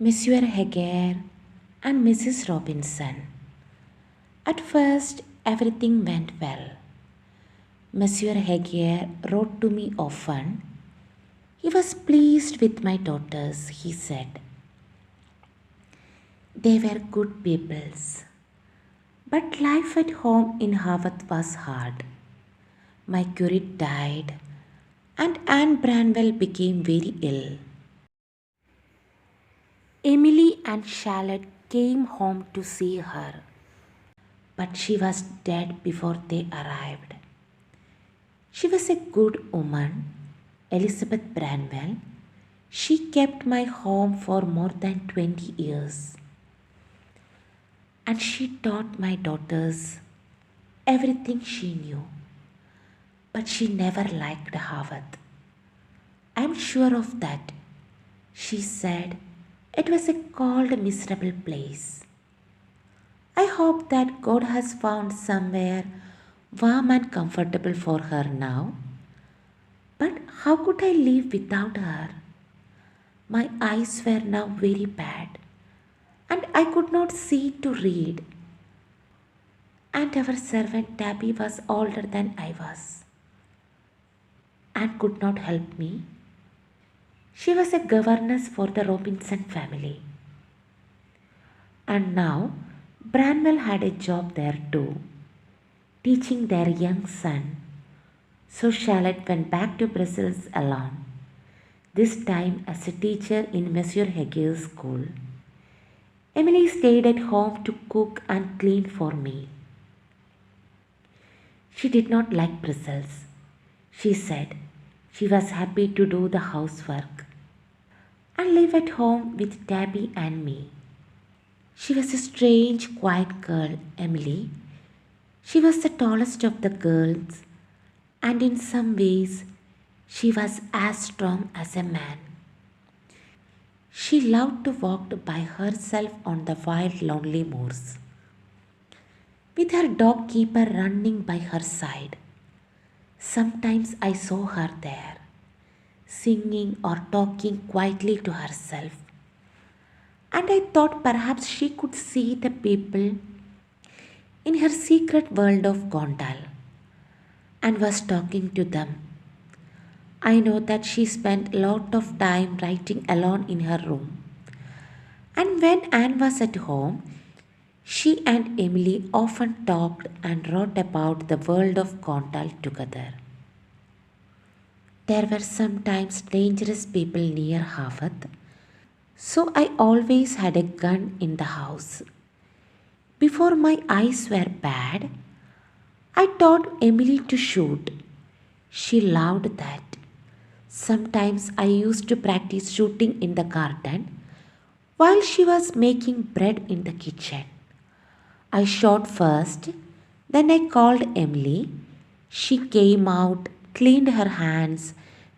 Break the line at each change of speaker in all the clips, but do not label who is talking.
Monsieur Heger and Mrs. Robinson. At first, everything went well. Monsieur Heger wrote to me often. He was pleased with my daughters, he said. They were good pupils. But life at home in Harvard was hard. My curate died, and Anne Branwell became very ill. Emily and Charlotte came home to see her, but she was dead before they arrived. She was a good woman, Elizabeth Branwell. She kept my home for more than 20 years. And she taught my daughters everything she knew. But she never liked Harvard. I am sure of that. She said it was a cold, miserable place. I hope that God has found somewhere warm and comfortable for her now. But how could I live without her? My eyes were now very bad, and I could not see to read. And our servant Tabby was older than I was, and could not help me. She was a governess for the Robinson family. And now Branwell had a job there too, teaching their young son. So Charlotte went back to Brussels alone, this time as a teacher in Monsieur Heger's school. Emily stayed at home to cook and clean for me. She did not like Brussels. She said she was happy to do the housework and live at home with Tabby and me. She was a strange, quiet girl, Emily. She was the tallest of the girls, and in some ways, she was as strong as a man. She loved to walk by herself on the wild, lonely moors, with her dog keeper running by her side. Sometimes I saw her there, singing or talking quietly to herself, and I thought perhaps she could see the people in her secret world of Gondal and was talking to them. I know that she spent a lot of time writing alone in her room. And when Anne was at home, she and Emily often talked and wrote about the world of Gondal together. There were sometimes dangerous people near Harvard, so I always had a gun in the house. Before my eyes were bad, I taught Emily to shoot. She loved that. Sometimes I used to practice shooting in the garden while she was making bread in the kitchen. I shot first, then I called Emily. She came out, cleaned her hands,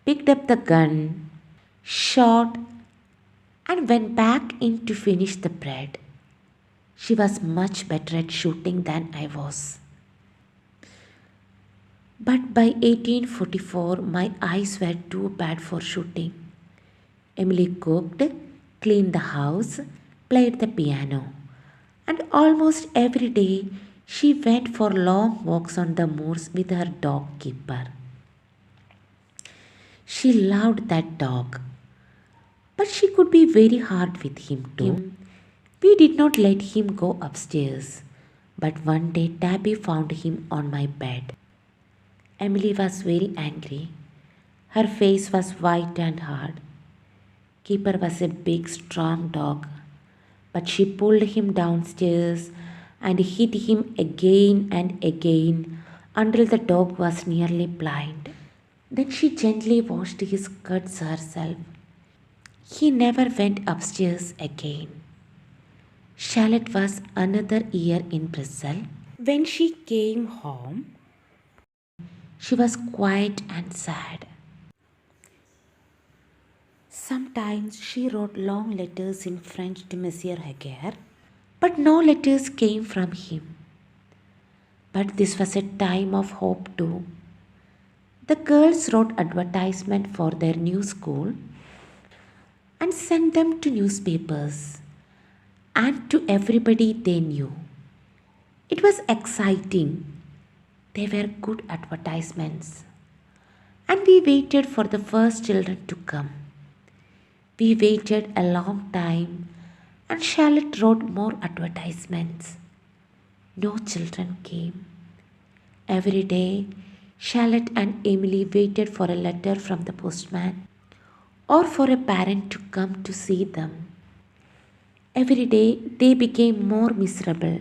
picked up the gun, shot, and went back in to finish the bread. She was much better at shooting than I was. But by 1844, my eyes were too bad for shooting. Emily cooked, cleaned the house, played the piano, and almost every day she went for long walks on the moors with her dog keeper. She loved that dog, but she could be very hard with him too. We did not let him go upstairs, but one day Tabby found him on my bed. Emily was very angry. Her face was white and hard. Keeper was a big, strong dog, but she pulled him downstairs and hit him again and again until the dog was nearly blind. Then she gently washed his cuts herself. He never went upstairs again. Charlotte was another year in Brussels. When she came home, she was quiet and sad. Sometimes she wrote long letters in French to Monsieur Heger, but no letters came from him. But this was a time of hope too. The girls wrote advertisement for their new school, and sent them to newspapers and to everybody they knew. It was exciting. They were good advertisements. And we waited for the first children to come. We waited a long time and Charlotte wrote more advertisements. No children came. Every day, Charlotte and Emily waited for a letter from the postman or for a parent to come to see them. Every day, they became more miserable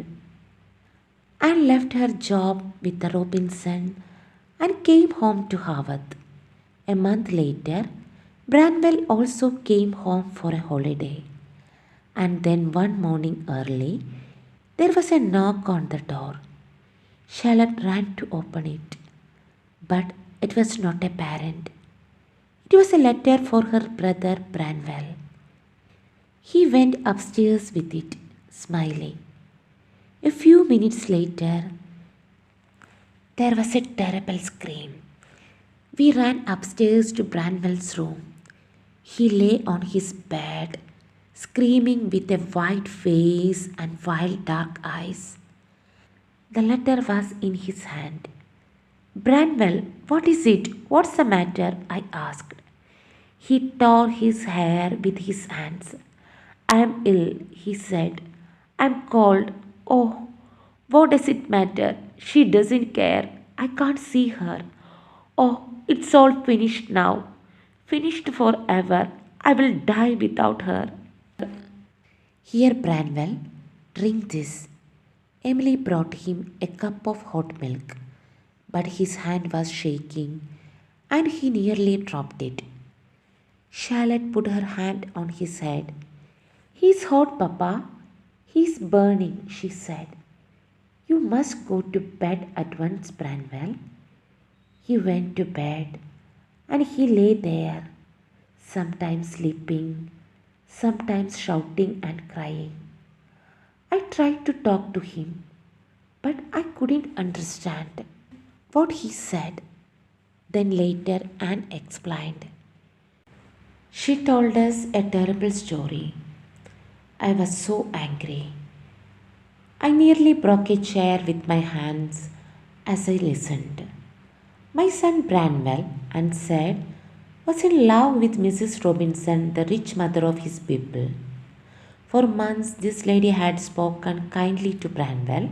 and left her job with the Robinson and came home to Harvard. A month later, Branwell also came home for a holiday. And then one morning early, there was a knock on the door. Charlotte ran to open it, but it was not a parent. It was a letter for her brother Branwell. He went upstairs with it, smiling. A few minutes later, there was a terrible scream. We ran upstairs to Branwell's room. He lay on his bed, screaming with a white face and wild dark eyes. The letter was in his hand. Branwell, what is it? What's the matter? I asked. He tore his hair with his hands. I am ill, he said. I'm cold. Oh, what does it matter? She doesn't care. I can't see her. Oh, it's all finished now. Finished forever. I will die without her. Here, Branwell, drink this. Emily brought him a cup of hot milk, but his hand was shaking and he nearly dropped it. Charlotte put her hand on his head. He's hot, Papa. He's burning, she said. You must go to bed at once, Branwell. He went to bed and he lay there, sometimes sleeping, sometimes shouting and crying. I tried to talk to him, but I couldn't understand what he said. Then later Anne explained. She told us a terrible story. I was so angry. I nearly broke a chair with my hands as I listened. My son Branwell, Anne said, was in love with Mrs. Robinson, the rich mother of his people. For months, this lady had spoken kindly to Branwell,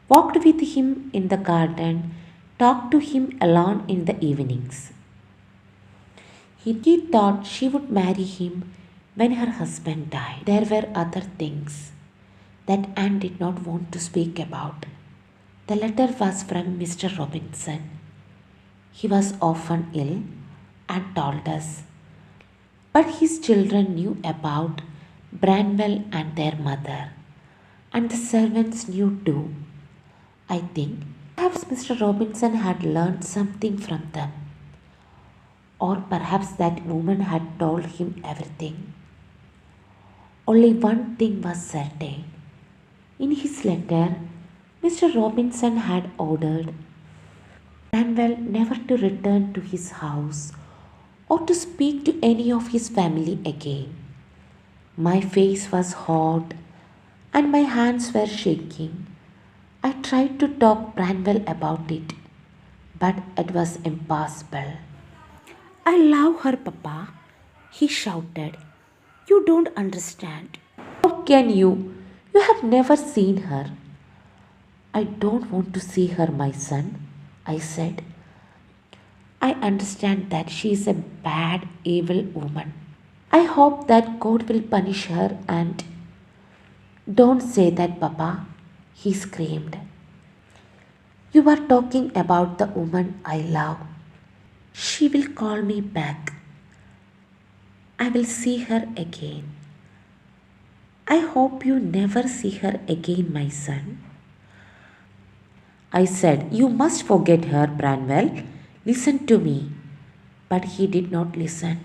walked with him in the garden, talked to him alone in the evenings. He thought she would marry him when her husband died. There were other things that Anne did not want to speak about. The letter was from Mr. Robinson. He was often ill and told us, but his children knew about Branwell and their mother, and the servants knew too. I think perhaps Mr. Robinson had learned something from them, or perhaps that woman had told him everything. Only one thing was certain. In his letter, Mr. Robinson had ordered Branwell never to return to his house or to speak to any of his family again. My face was hot and my hands were shaking. I tried to talk Branwell about it, but it was impossible. I love her, Papa, he shouted. You don't understand. How can you? You have never seen her. I don't want to see her, my son, I said. I understand that she is a bad, evil woman. I hope that God will punish her and... Don't say that, Papa, he screamed. You are talking about the woman I love. She will call me back. I will see her again. I hope you never see her again, my son. I said, you must forget her, Branwell. Listen to me. But he did not listen.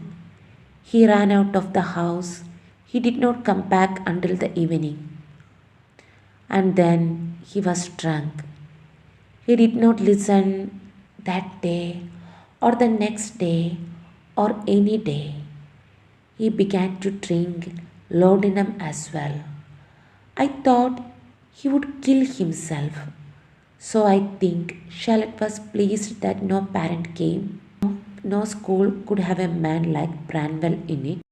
He ran out of the house. He did not come back until the evening. And then he was drunk. He did not listen that day or the next day or any day. He began to drink laudanum as well. I thought he would kill himself. So I think Charlotte was pleased that no parent came. No school could have a man like Branwell in it.